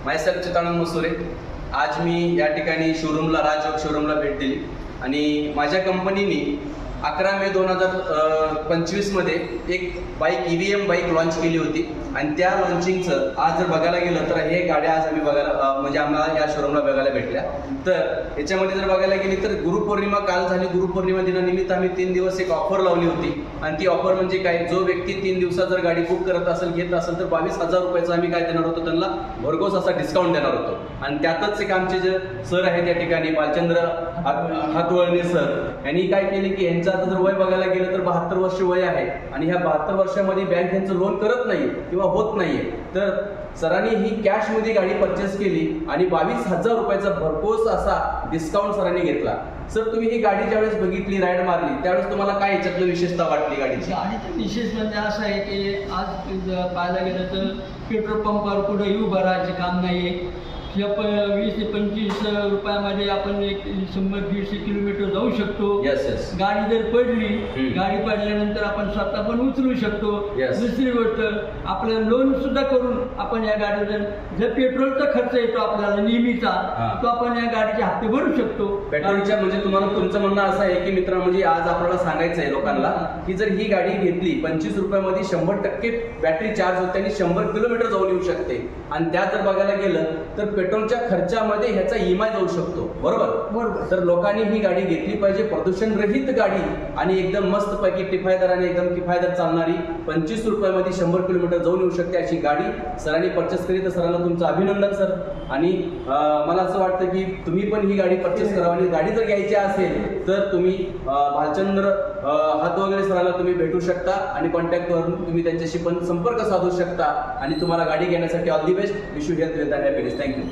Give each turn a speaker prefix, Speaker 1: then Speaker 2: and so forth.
Speaker 1: Myself Chittanand Masure. आज मी या ठिकाणी शोरूमला राजयोग शोरूमला भेट दिली आणि माझ्या कंपनीने 11 मे 2025 मध्ये एक बाईक EVM बाईक लॉन्च केली होती आणि त्या लॉन्चिंगचं आज जर बघायला गेलं तर हे गाड्या आज आम्ही बघायला म्हणजे आम्हाला या शोरूमला बघायला भेटल्या. तर याच्यामध्ये जर बघायला गेली तर गुरुपौर्णिमा काल झाली. गुरुपौर्णिमा दिनानिमित्त आम्ही 3 दिवस एक ऑफर लावली होती आणि ती ऑफर म्हणजे काय, जो व्यक्ती 3 दिवसात जर गाडी बुक करत असेल घेत असेल तर 22,000 रुपयाचा आम्ही काय देणार होतो, त्यांना भरघोस असा डिस्काउंट देणार होतो. आणि त्यातच एक आमचे जे सर आहेत या ठिकाणी बालचंद्र हातवळणे सर यांनी काय केले की यांचं आता जर वय बघायला गेलं तर 72 वर्ष वय आहे आणि ह्या 72 वर्षामध्ये बँक यांचं लोन करत नाही किंवा होत नाहीये. तर सरांनी ही कॅशमध्ये गाडी परचेस केली आणि 22,000 रुपयाचा भरघोस असा डिस्काउंट सरांनी घेतला. सर तुम्ही ही गाडी ज्यावेळेस बघितली, राईड मारली, त्यावेळेस तुम्हाला काय याच्यातलं विशेषता वाटली गाडीची?
Speaker 2: गाडीचं विशेष म्हणजे असं आहे की आज पाहायला गेलं तर पेट्रोल पंपावर कुठेही उभं राहायचं काम नाही आहे. 20 ते 25 रुपयामध्ये आपण एक 100-150 किलोमीटर जाऊ शकतो. गाडी जर पडली, गाडी पडल्यानंतर आपण स्वतः पण उचलू शकतो. दुसरी गोष्ट, आपलं लोन सुद्धा करून आपण या गाडीवर जर पेट्रोलचा खर्च येतो आपल्याला नेहमीचा, तो आपण या गाडीचे हप्ते भरू शकतो.
Speaker 1: पेट्रोलच्या म्हणजे तुम्हाला तुमचं म्हणणं असं आहे की मित्र म्हणजे आज आपल्याला सांगायचं आहे लोकांना की जर ही गाडी घेतली 25 रुपयामध्ये 100% बॅटरी चार्ज होते आणि 100 किलोमीटर जाऊन येऊ शकते. आणि त्यात जर बघायला गेलं तर पेट्रोलच्या खर्चामध्ये ह्याचा EMI जाऊ शकतो. बरोबर. तर लोकांनी ही गाडी घेतली पाहिजे, प्रदूषण रहित गाडी आणि एकदम मस्त पैकी किफायतदार आणि एकदम किफायतदार चालणारी 25 रुपयामध्ये 100 किलोमीटर जाऊन येऊ शकते अशी गाडी सरांनी परचेस केली. तर सरांना तुमचं अभिनंदन सर. आणि मला असं वाटतं की तुम्ही पण ही गाडी परचेस करा आणि गाडी जर घ्यायची असेल तर तुम्ही भालचंद्र हातवगैरे सरांना तुम्ही भेटू शकता आणि कॉन्टॅक्ट करून तुम्ही त्यांच्याशी पण संपर्क साधू शकता आणि तुम्हाला गाडी घेण्यासाठी all the best. Wish you health, wealth and happiness. Thank you.